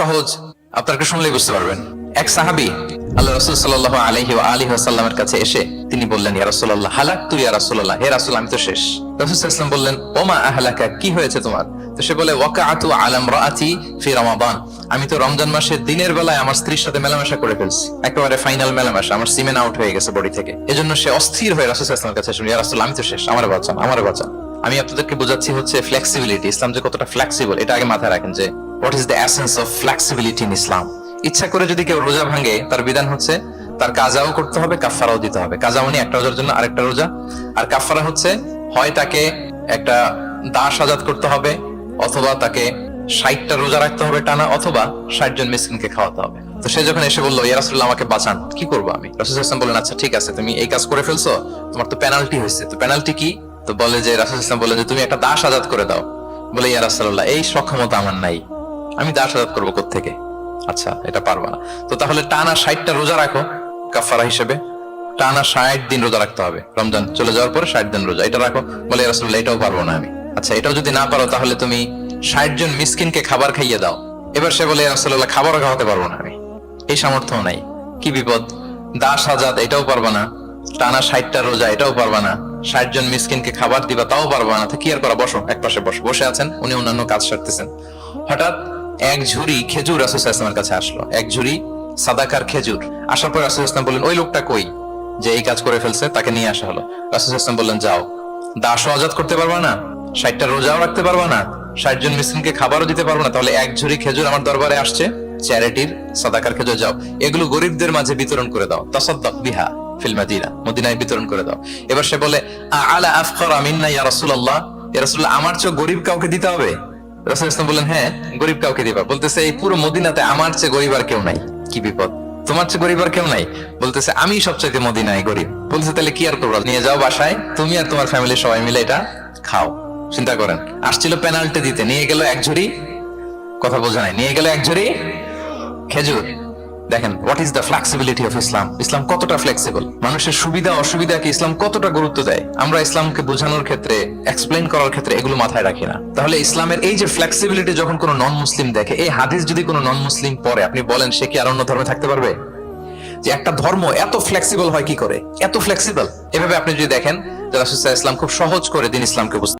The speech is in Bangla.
সহজ, আপনারা শুনলেই বুঝতে পারবেন। এক সাহাবী আল্লাহ রাসূল সাল্লাল্লাহু আলাইহি ওয়া আলিহি ওয়াসাল্লামের কাছে এসে তিনি বললেন, ইয়া রাসূলুল্লাহ হালাকতু ইয়া রাসূলুল্লাহ, হে রাসূল আমি তো শেষ। রাসূল সাল্লাল্লাহু আলাইহি ওয়াসাল্লাম বললেন, ওমা আহলাকা, কি হয়েছে তোমার? তো সে বলে, ওয়াকাআতু আলা ইমরাআতি ফি রমাদান, আমি তো রমজান মাসের দিনের বেলায় আমার স্ত্রীর সাথে মেলামেশা করে ফেলছি, একেবারে ফাইনাল মেলামেশা, আমার সিমেন আউট হয়ে গেছে বডি থেকে। এজন্য সে অস্থির হয়ে রাসূল সাল্লাল্লাহু আলাইহি ওয়াসাল্লামের কাছে এসে, ইয়া রাসূল আমি তো শেষ, আমারে বাঁচান, আমারে বাঁচান। আমি আপনাদেরকে বোঝাচ্ছি হচ্ছে ফ্লেক্সিবিলিটি, ইসলাম যে কতটা ফ্লেক্সিবল এটা আগে মাথায় রাখেন, যে what is the essence of flexibility in Islam. ইচ্ছা করে যদি কেউ রোজা ভাঙে, তার বিধান হচ্ছে তার কাজাও করতে হবে, কাফফারাও দিতে হবে। কাজা মানে একটা রোজার জন্য আরেকটা রোজা, আর কাফফারা হচ্ছে হয় তাকে একটা দাস আজাদ করতে হবে, অথবা তাকে 60টা রোজা রাখতে হবে টানা, অথবা 60 জন মিসকিনকে খাওয়াতে হবে। তো সে যখন এসে বললো, ইয়া রাসূলুল্লাহ আমাকে বাঁচান, কি করবো আমি? রাসূল সাল্লাল্লাহু আলাইহি ওয়াসাল্লাম বললেন, আচ্ছা ঠিক আছে, তুমি এই কাজ করে ফেলছো, তোমার তো পেনাল্টি হয়েছে। তো পেনাল্টি কি? তো বলে যে, রাসূল সাল্লাল্লাহু আলাইহি ওয়াসাল্লাম বলেন যে তুমি একটা দাস আজাদ করে দাও। বলে, ইয়া রাসূলুল্লাহ এই সক্ষমতা আমার নাই, আমি দাস আজাদ করবো কোত্থেকে? আচ্ছা এটা পারবা না, তো তাহলে টানা 60টা রোজা রাখো কাফারা হিসেবে, টানা 60 দিন রোজা রাখতে হবে, রমজান চলে যাওয়ার পরে 60 দিন রোজা, এটা রাখো। বলে, ইয়া রাসূলুল্লাহ এটাও পারবো না আমি। আচ্ছা এটাও যদি না পারো, তাহলে তুমি 60 জন মিসকিনকে খাবার খাইয়ে দাও। এবার সে বলে, ইয়া রাসূলুল্লাহ খাবারও খাওয়াতে পারবো না আমি, এই সামর্থ্য নাই। কি বিপদ! দাস আজাদ এটাও পারবা না, টানা 60টা রোজা এটাও পারবা না, 60 জন মিসকিনকে খাবার দিবা তাও পারবা না, তো কি আর করা? বসো, এক পাশে বসো। বসে আছেন, উনি অন্যান্য কাজ সারতেছেন। হঠাৎ এক ঝুড়ি খেজুর রাসূল সাল্লাল্লাহু আলাইহি ওয়াসাল্লামের কাছে আসলো, এক ঝুড়ি সাদাকার খেজুর। আসার পর রাসূল সাল্লাল্লাহু আলাইহি ওয়াসাল্লাম বললেন, ওই লোকটা কই যে এই কাজ করে ফেলছে? তাকে নিয়ে আসা হলো। রাসূল সাল্লাল্লাহু আলাইহি ওয়াসাল্লাম বললেন, যাও, দাসও আজাদ করতে পারবা না, 60টা রোজাও রাখতে পারবা না, 60 জন মিসকিনকে খাবারও দিতে পারবো না, তাহলে এক ঝুড়ি খেজুর আমার দরবারে আসছে, চ্যারিটির সাদাকার খেজুর, যাও এগুলো গরিবদের মাঝে বিতরণ করে দাও, তাসাদ্দাক বিহা ফিল মাদিনা, মদিনায় বিতরণ করে দাও। এবার সে বলে, আলা আফকারা মিন্না ইয়া রাসূলুল্লাহ, ইয়া রাসূলুল্লাহ আমার চেয়ে গরিব কাউকে দিতে হবে? রাসূল সাল্লাল্লাহু আলাইহি ওয়াসাল্লাম বললেন, হ্যাঁ গরিব কাউকে দিবা। বলতেছে, এই পুরো মদিনাতে আমার চেয়ে গরিব আর কেউ নাই। কি বিপদ! তোমার চেয়ে গরিব আর কেউ নাই? বলতেছে, আমি সবচাইতে মদিনায় গরিব। বলতেছে, তাহলে কি আর করবো? নিয়ে যাও বাসায়, তুমি আর তোমার ফ্যামিলি সবাই মিলে এটা খাও। চিন্তা করেন, আসছিল পেনাল্টি দিতে, নিয়ে গেল এক ঝুড়ি, কথা বোঝা নাই, নিয়ে গেল এক ঝুড়ি খেজুর। দেখেন what is the flexibility of Islam. Islam কতটা ফ্লেক্সিবল, মানুষের সুবিধা অসুবিধাকে ইসলাম কতটা গুরুত্ব দেয়। আমরা ইসলামকে বোঝানোর ক্ষেত্রে, এক্সপ্লেইন করার ক্ষেত্রে এগুলো মাথায় রাখি না। তাহলে ইসলামের এই যে ফ্লেক্সিবিলিটি যখন কোনো নন মুসলিম দেখে, এই হাদিস যদি কোনো নন মুসলিম পড়ে, আপনি বলেন সে কি আর অন্য ধর্মে থাকতে পারবে? যে একটা ধর্ম এত ফ্লেক্সিবল হয় কি করে, এত ফ্লেক্সিবল? এভাবে আপনি যদি দেখেন যে রাসূল সাল্লাল্লাহু আলাইহি ওয়াসাল্লাম খুব সহজ করে দিন ইসলামকে বুঝতে